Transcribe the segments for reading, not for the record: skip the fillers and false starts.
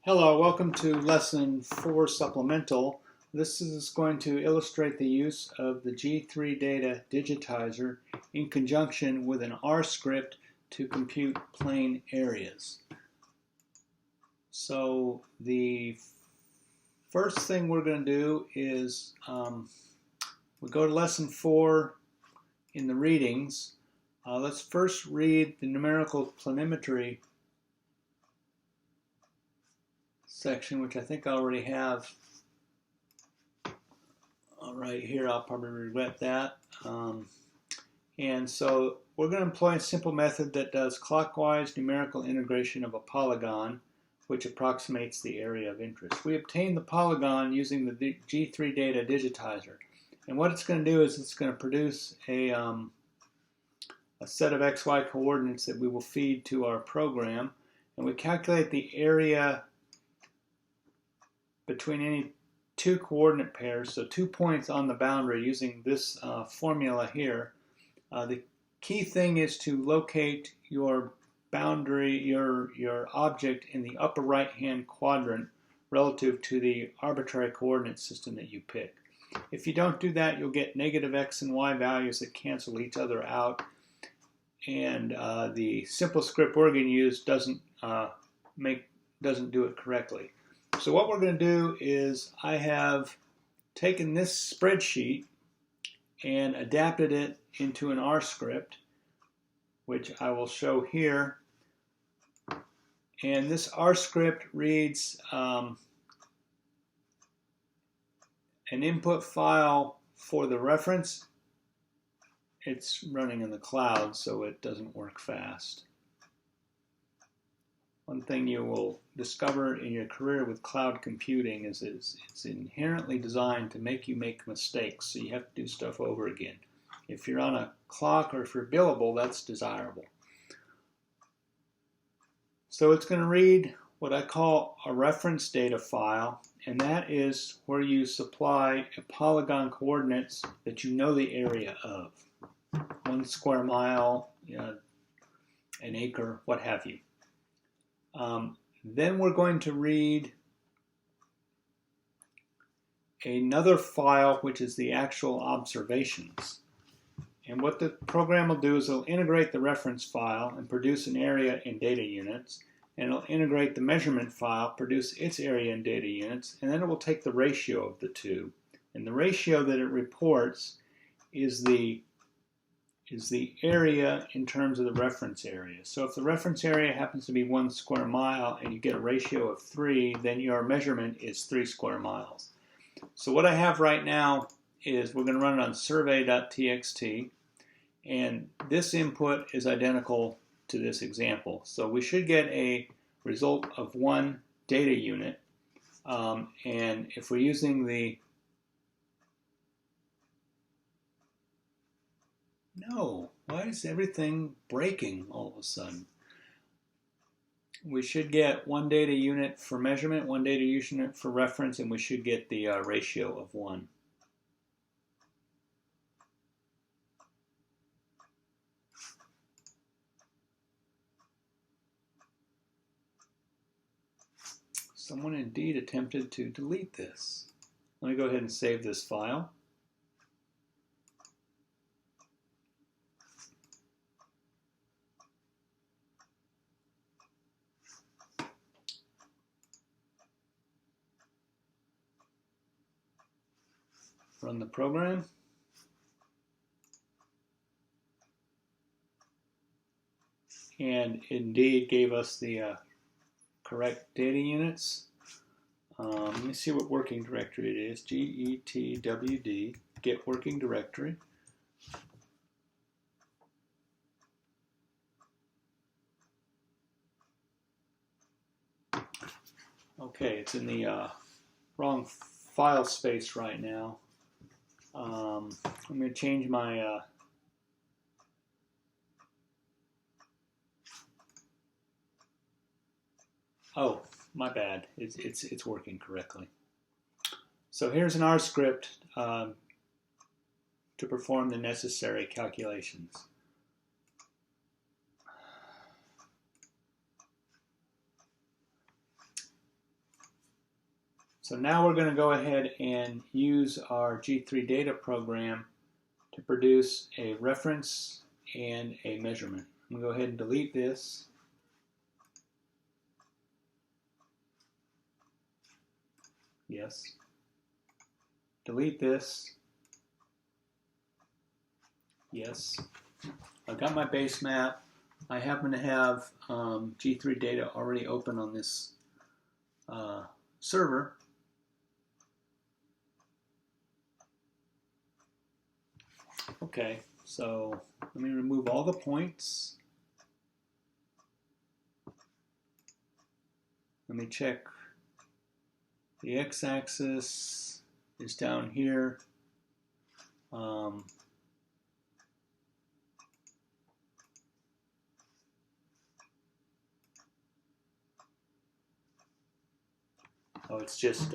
Hello, welcome to lesson 4 supplemental. This is going to illustrate the use of the G3 data digitizer in conjunction with an R script to compute plane areas. So the first thing we're going to do is we go to lesson 4 in the readings. Let's first read the numerical planimetry section, which I think I already have right here. I'll probably regret that. And so we're going to employ a simple method that does clockwise numerical integration of a polygon, which approximates the area of interest. We obtain the polygon using the G3 data digitizer. And what it's going to do is it's going to produce a set of XY coordinates that we will feed to our program. And we calculate the area between any two coordinate pairs, so 2 points on the boundary using this formula here. The key thing is to locate your boundary, your object in the upper right hand quadrant relative to the arbitrary coordinate system that you pick. If you don't do that, you'll get negative x and y values that cancel each other out, and the simple script we're going to use doesn't do it correctly. So what we're going to do is I have taken this spreadsheet and adapted it into an R script, which I will show here. And this R script reads an input file for the reference. It's running in the cloud, so it doesn't work fast. One thing you will discover in your career with cloud computing is it's inherently designed to make you make mistakes, so you have to do stuff over again. If you're on a clock or if you're billable, that's desirable. So it's going to read what I call a reference data file, and that is where you supply a polygon coordinates that you know the area of. 1 square mile, an acre, what have you. Then we're going to read another file, which is the actual observations. And what the program will do is it'll integrate the reference file and produce an area in data units. And it'll integrate the measurement file, produce its area in data units, and then it will take the ratio of the two. And the ratio that it reports is the area in terms of the reference area. So if the reference area happens to be 1 square mile and you get a ratio of 3, then your measurement is 3 square miles. So what I have right now is we're going to run it on survey.txt, and this input is identical to this example. So we should get a result of 1 data unit, and if we're using the No, why is everything breaking all of a sudden? We should get 1 data unit for measurement, 1 data unit for reference, and we should get the ratio of 1. Someone indeed attempted to delete this. Let me go ahead and save this file. Run the program. And indeed gave us the correct data units. Let me see what working directory it is. GETWD, get working directory. Okay, it's in the wrong file space right now. I'm going to change my oh, my bad. It's working correctly. So here's an R script to perform the necessary calculations. So now we're going to go ahead and use our G3 data program to produce a reference and a measurement. I'm going to go ahead and delete this. Yes. Delete this. Yes. I've got my base map. I happen to have G3 data already open on this server. Okay, so let me remove all the points. Let me check. The x-axis is down here. Oh, it's just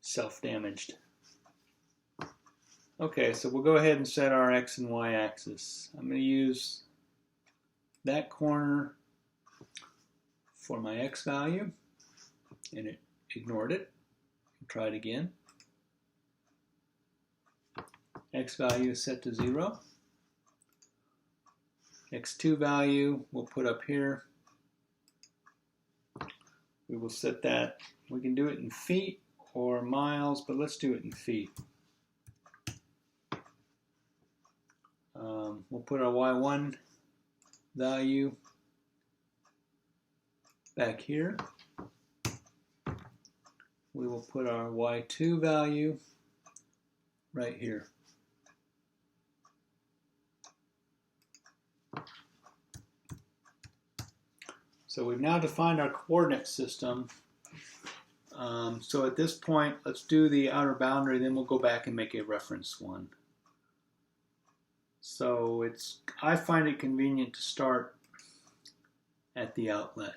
self-damaged. Okay, so we'll go ahead and set our x and y axis. I'm going to use that corner for my x value, and it ignored it. I'll try it again. X value is set to 0. X2 value we'll put up here. We will set that. We can do it in feet or miles, but let's do it in feet. We'll put our Y1 value back here. We will put our Y2 value right here. So we've now defined our coordinate system. So at this point, let's do the outer boundary, then we'll go back and make a reference one. So I find it convenient to start at the outlet.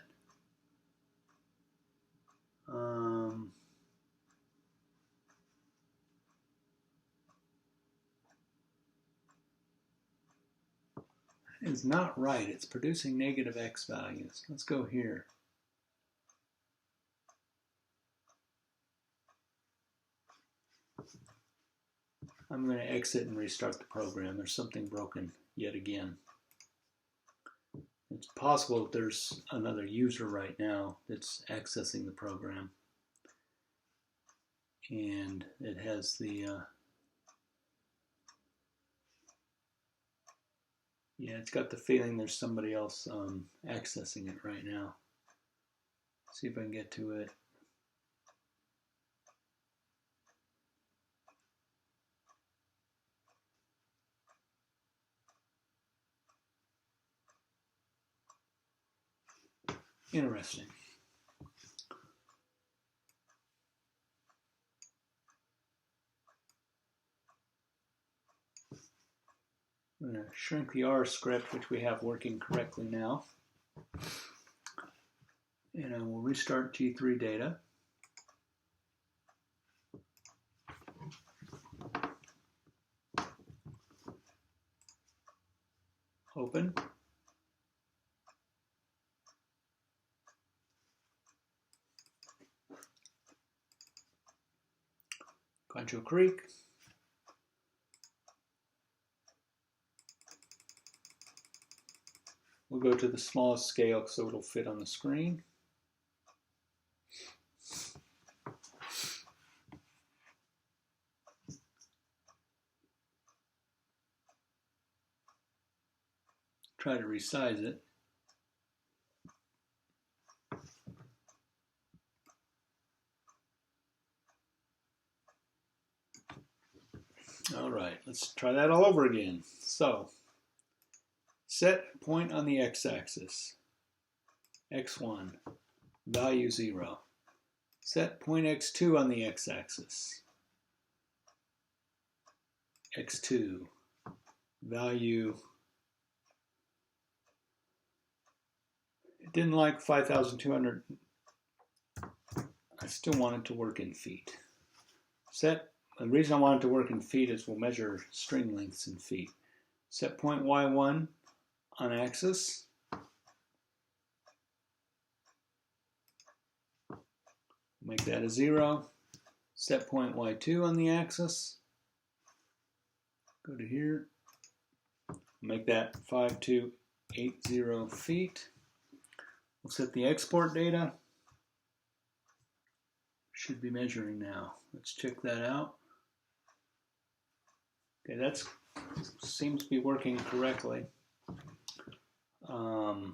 It's not right. It's producing negative x values. Let's go here. I'm going to exit and restart the program. There's something broken yet again. It's possible that there's another user right now that's accessing the program. And it has the yeah, it's got the feeling there's somebody else accessing it right now. See if I can get to it. Interesting. I'm going to shrink the R script, which we have working correctly now. And I will restart G3 data. Open. Concho Creek. We'll go to the smallest scale so it'll fit on the screen. Try to resize it. All right, let's try that all over again. So, set point on the x-axis, x1, value 0. Set point x2 on the x-axis, x2, value, it didn't like 5,200, I still want it to work in feet. The reason I want it to work in feet is we'll measure string lengths in feet. Set point y1 on axis. Make that a 0. Set point Y2 on the axis. Go to here. Make that 5280 feet. We'll set the export data. Should be measuring now. Let's check that out. Okay, that seems to be working correctly. We'll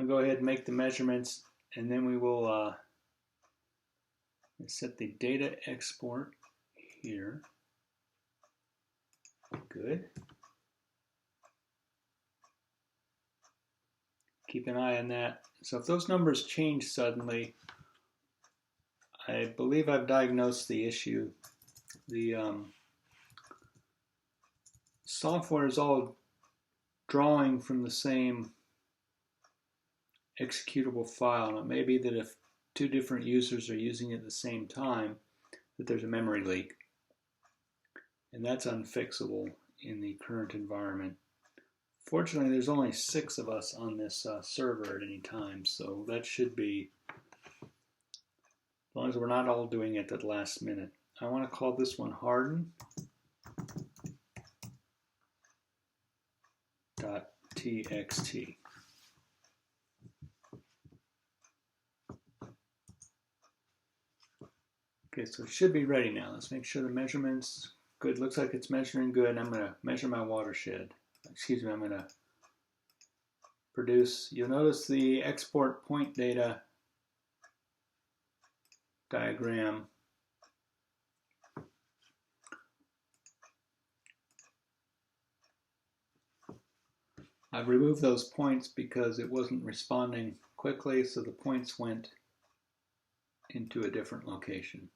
go ahead and make the measurements, and then we will set the data export here. Good. Keep an eye on that. So if those numbers change suddenly, I believe I've diagnosed the issue. The software is all drawing from the same executable file. And it may be that if two different users are using it at the same time, that there's a memory leak. And that's unfixable in the current environment. Fortunately, there's only 6 of us on this server at any time, so that should be, as long as we're not all doing it at the last minute. I want to call this one harden.txt. Okay, so it should be ready now. Let's make sure the measurement's good. Looks like it's measuring good. I'm going to measure my watershed. Excuse me, I'm going to produce. You'll notice the export point data diagram. I've removed those points because it wasn't responding quickly, so the points went into a different location.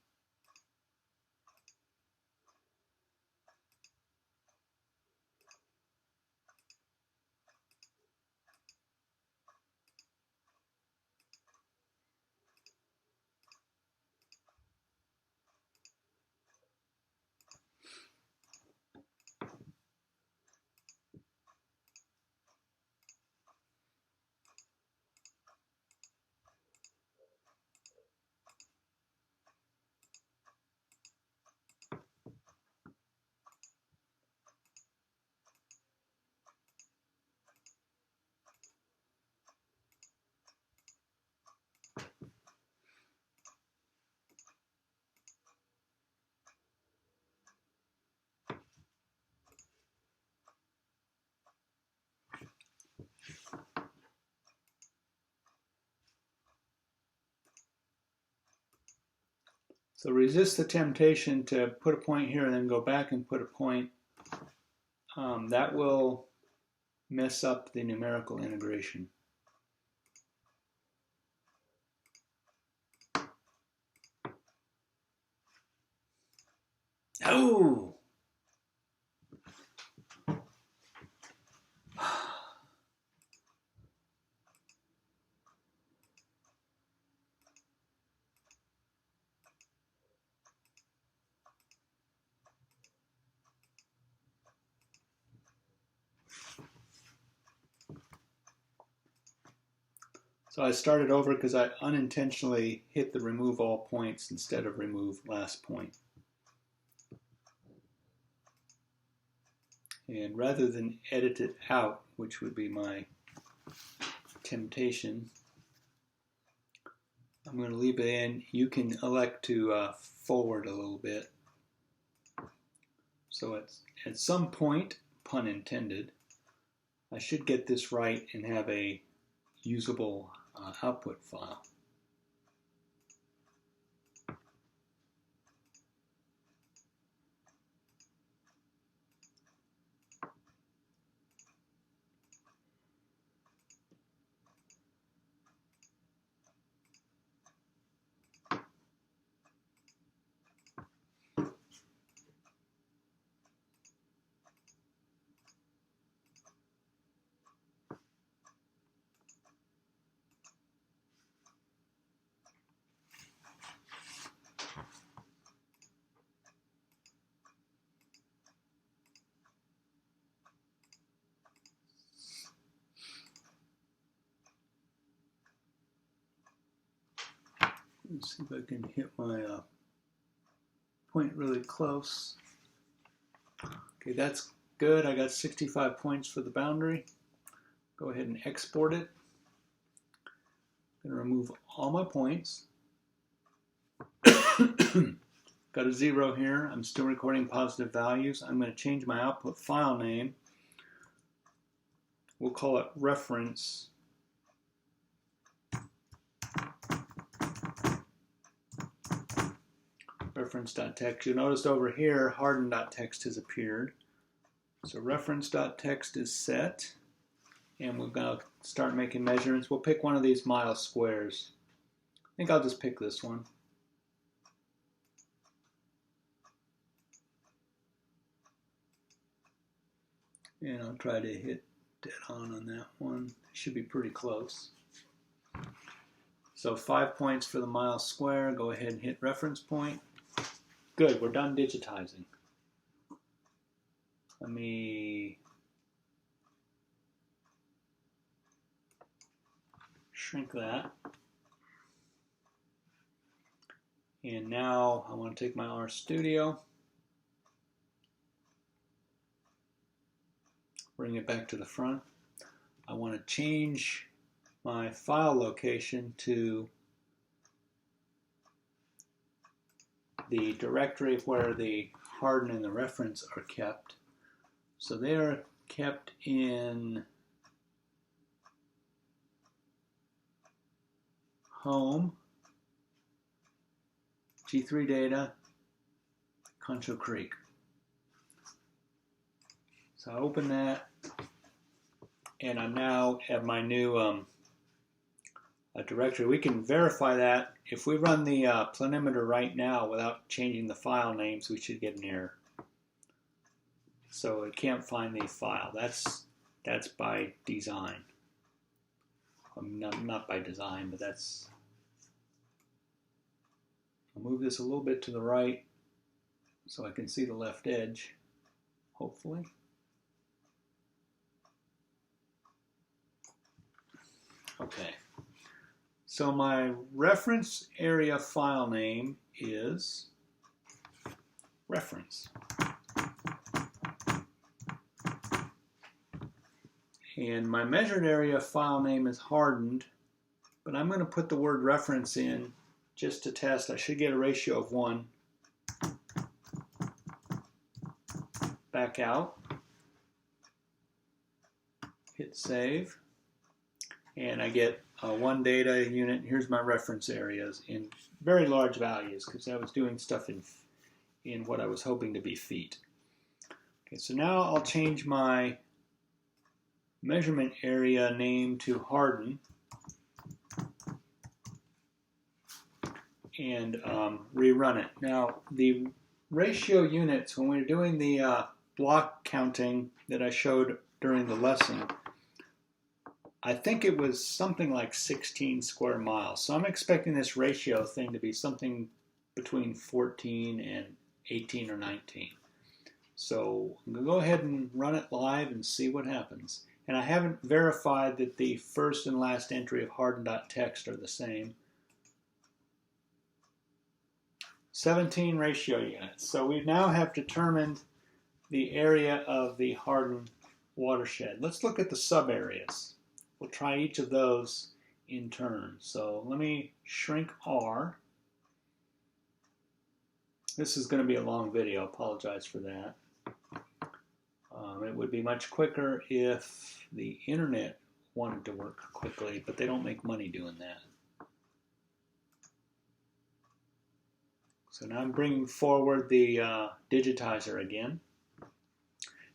So resist the temptation to put a point here and then go back and put a point. That will mess up the numerical integration. Oh! So I started over because I unintentionally hit the remove all points instead of remove last point. And rather than edit it out, which would be my temptation, I'm going to leave it in. You can elect to forward a little bit. So at some point, pun intended, I should get this right and have a usable output file. Let's see if I can hit my point really close. Okay, that's good. I got 65 points for the boundary. Go ahead and export it. I'm going to remove all my points. Got a 0 here. I'm still recording positive values. I'm going to change my output file name. We'll call it reference. Reference.txt. You notice over here harden.txt has appeared. So reference.txt is set. And we're going to start making measurements. We'll pick one of these mile squares. I think I'll just pick this one. And I'll try to hit dead on that one. Should be pretty close. So 5 points for the mile square. Go ahead and hit reference point. Good, we're done digitizing. Let me shrink that. And now I want to take my RStudio, bring it back to the front. I want to change my file location to the directory where the harden and the reference are kept. So they are kept in home, G3 data, Concho Creek. So I open that, and I'm now at my new directory. We can verify that. If we run the planimeter right now without changing the file names, we should get an error. So it can't find the file. That's by design. Not by design, but that's. I'll move this a little bit to the right so I can see the left edge, hopefully. Okay. So my reference area file name is reference. And my measured area file name is hardened, but I'm going to put the word reference in just to test. I should get a ratio of 1. Back out. Hit save. And I get 1 data unit. Here's my reference areas in very large values because I was doing stuff in what I was hoping to be feet. Okay, so now I'll change my measurement area name to harden and rerun it. Now the ratio units, when we were doing the block counting that I showed during the lesson, I think it was something like 16 square miles. So I'm expecting this ratio thing to be something between 14 and 18 or 19. So I'm going to go ahead and run it live and see what happens. And I haven't verified that the first and last entry of harden.txt are the same. 17 ratio units. So we now have determined the area of the hardened watershed. Let's look at the sub areas. We'll try each of those in turn. So let me shrink R. This is going to be a long video. Apologize for that. It would be much quicker if the internet wanted to work quickly, but they don't make money doing that. So now I'm bringing forward the digitizer again.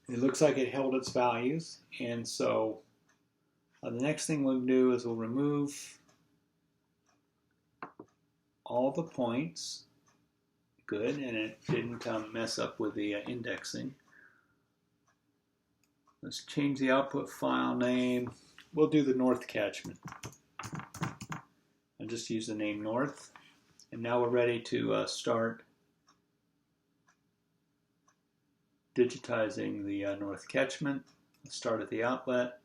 It looks like it held its values, and so the next thing we'll do is we'll remove all the points. Good, and it didn't mess up with the indexing. Let's change the output file name. We'll do the north catchment. I'll just use the name north. And now we're ready to start digitizing the north catchment. Let's start at the outlet.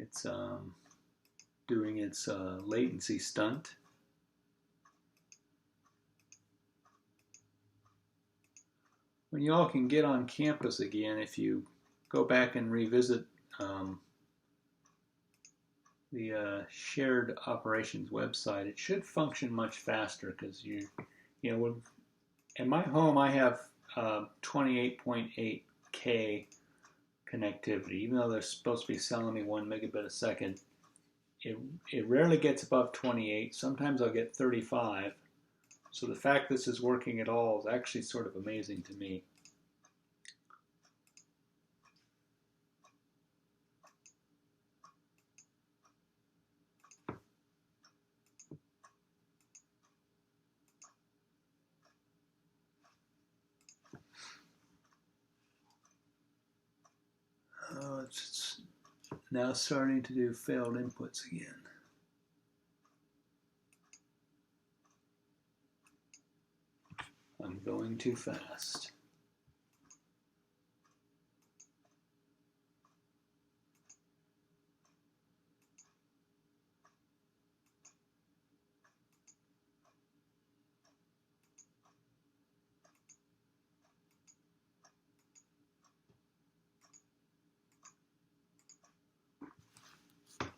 It's doing its latency stunt. When you all can get on campus again, if you go back and revisit the shared operations website, it should function much faster because you know, in my home I have 28.8K connectivity, even though they're supposed to be selling me 1 megabit a second. It rarely gets above 28. Sometimes I'll get 35. So the fact this is working at all is actually sort of amazing to me. It's now starting to do failed inputs again. I'm going too fast.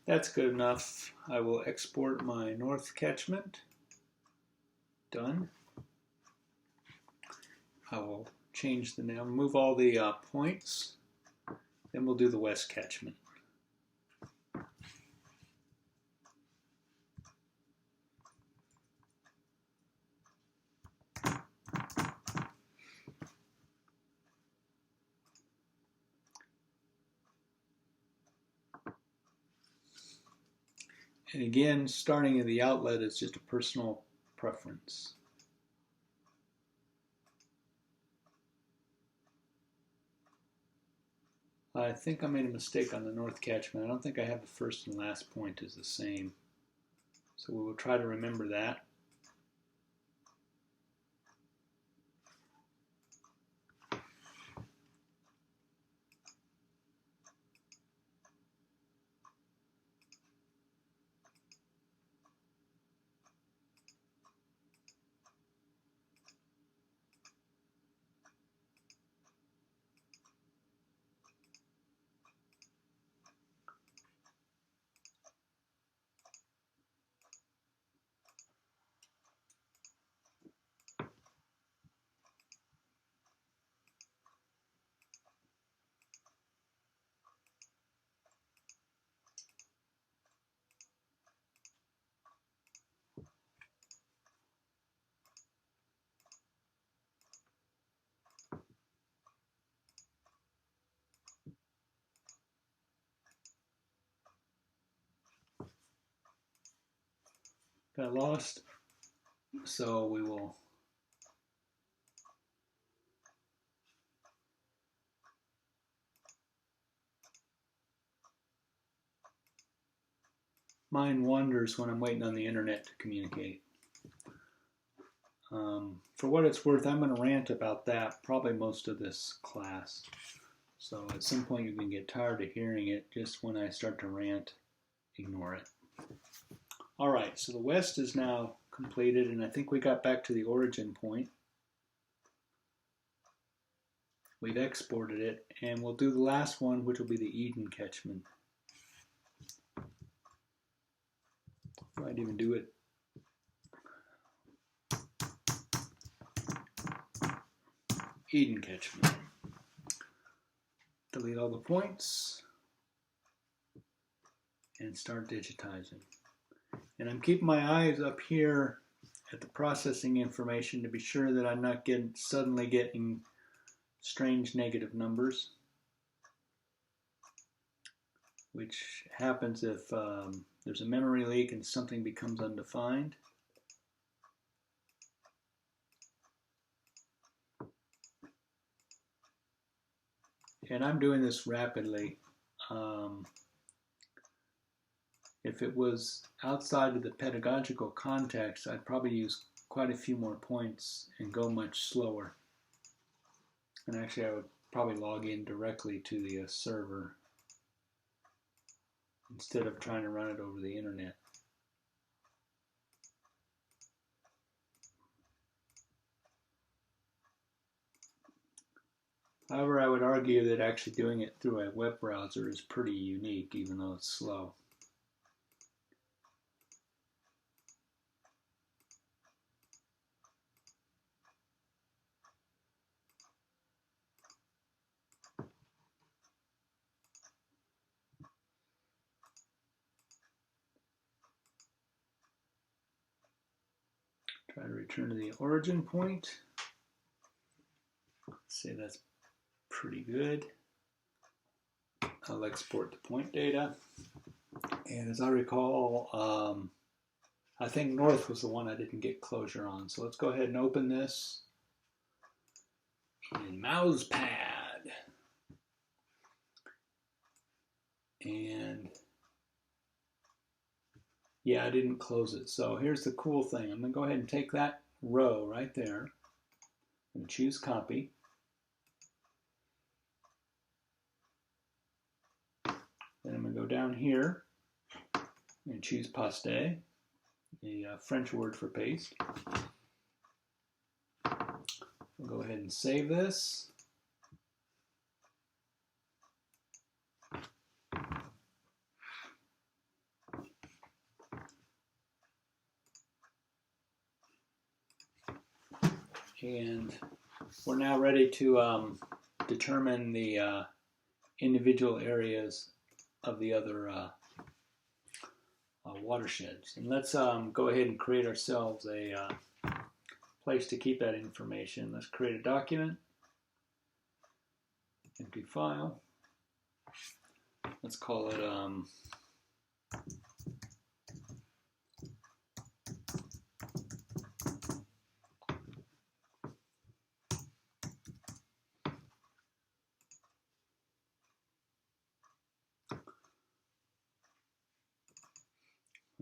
That's good enough. I will export my north catchment. Done. I will change the name, remove all the points, then we'll do the west catchment. And again, starting at the outlet is just a personal preference. I think I made a mistake on the north catchment. I don't think I have the first and last point is the same. So we will try to remember that. Got lost, so we will mind wanders when I'm waiting on the internet to communicate. For what it's worth, I'm going to rant about that probably most of this class. So at some point you can get tired of hearing it. Just when I start to rant, ignore it. All right, so the west is now completed, and I think we got back to the origin point. We've exported it, and we'll do the last one, which will be the Eden catchment. Might even do it. Eden catchment. Delete all the points and start digitizing. And I'm keeping my eyes up here at the processing information to be sure that I'm not suddenly getting strange negative numbers, which happens if there's a memory leak and something becomes undefined. And I'm doing this rapidly. If it was outside of the pedagogical context, I'd probably use quite a few more points and go much slower. And actually, I would probably log in directly to the server instead of trying to run it over the internet. However, I would argue that actually doing it through a web browser is pretty unique, even though it's slow. Try to return to the origin point. Let's say that's pretty good. I'll export the point data. And as I recall, I think north was the one I didn't get closure on. So let's go ahead and open this in Mousepad. And yeah, I didn't close it. So here's the cool thing. I'm going to go ahead and take that row right there and choose copy. Then I'm going to go down here and choose paste, the French word for paste. We'll go ahead and save this. And we're now ready to determine the individual areas of the other watersheds. And let's go ahead and create ourselves a place to keep that information. Let's create a document, empty file. Let's call it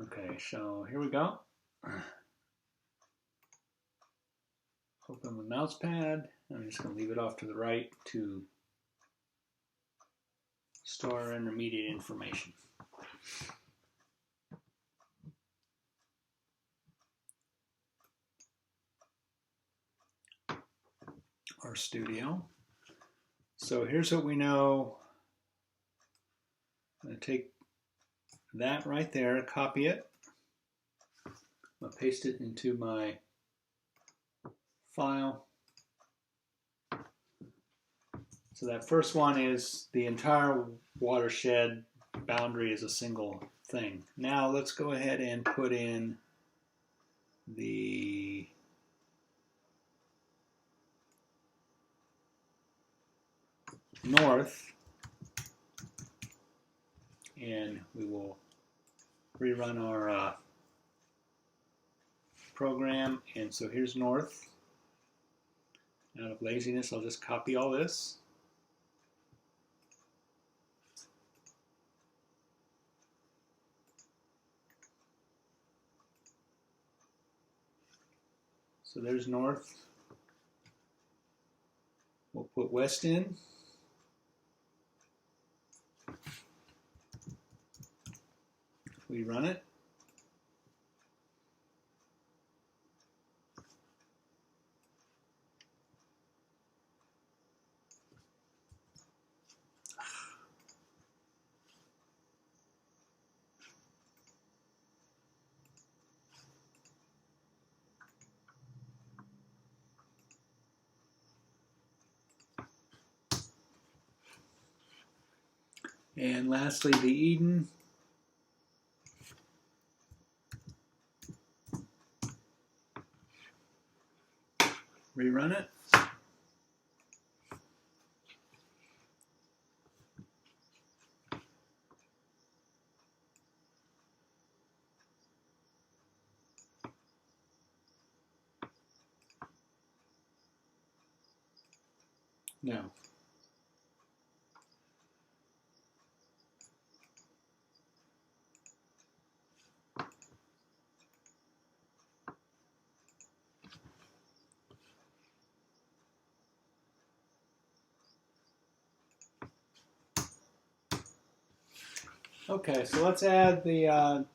okay, so here we go. Open the Mousepad. I'm just going to leave it off to the right to store intermediate information. Our studio. So here's what we know. I'm going to take that right there, copy it. I'm going to paste it into my file. So that first one is the entire watershed boundary is a single thing. Now let's go ahead and put in the north, and we will rerun our program. And so here's north. Out of laziness, I'll just copy all this. So there's north. We'll put west in. We run it. And lastly, the Eden. Rerun it. No. Okay, so let's add the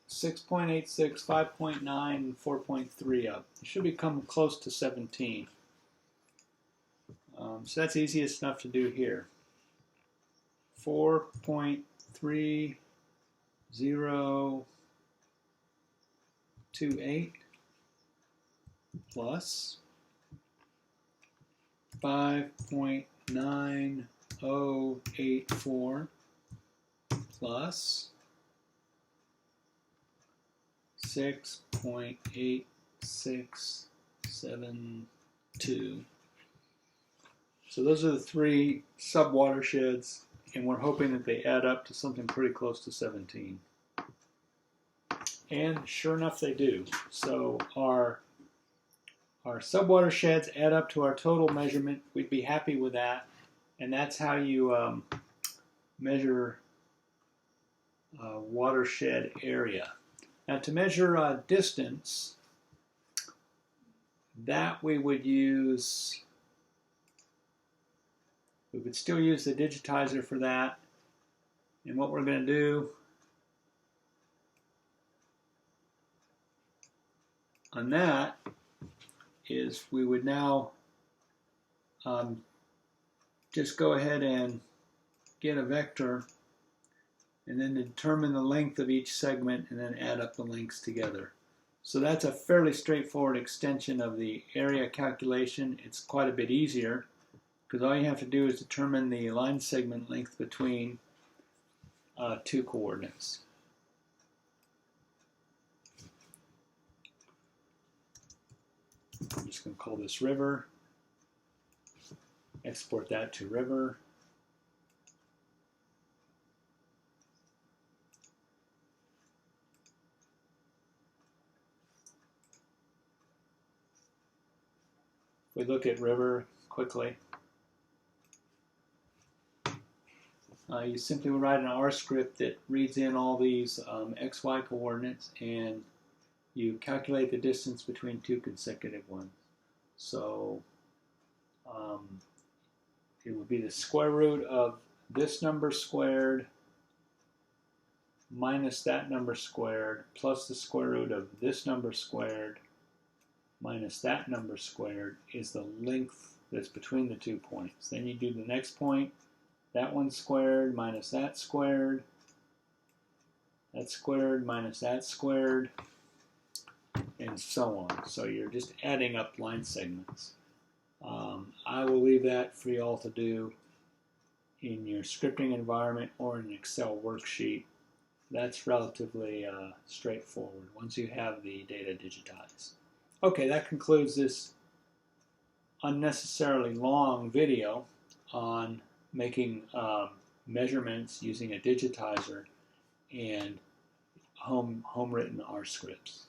6.86, 5.9, and 4.3 up. It should become close to 17. So that's easiest enough to do here. 4.3028 plus 5.9084 plus 6.8672. So those are the three sub-watersheds, and we're hoping that they add up to something pretty close to 17. And sure enough, they do. So our sub-watersheds add up to our total measurement. We'd be happy with that. And that's how you measure watershed area. Now to measure distance, that we would still use the digitizer for that. And what we're going to do on that is we would now just go ahead and get a vector and then determine the length of each segment and then add up the lengths together. So that's a fairly straightforward extension of the area calculation. It's quite a bit easier because all you have to do is determine the line segment length between two coordinates. I'm just going to call this river, export that to river. If we look at river quickly, you simply write an R script that reads in all these XY coordinates, and you calculate the distance between two consecutive ones. So it would be the square root of this number squared minus that number squared plus the square root of this number squared minus that number squared is the length that's between the 2 points. Then you do the next point, that one squared minus that squared minus that squared, and so on. So you're just adding up line segments. I will leave that for you all to do in your scripting environment or in an Excel worksheet. That's relatively straightforward once you have the data digitized. Okay, that concludes this unnecessarily long video on making measurements using a digitizer and home-written R scripts.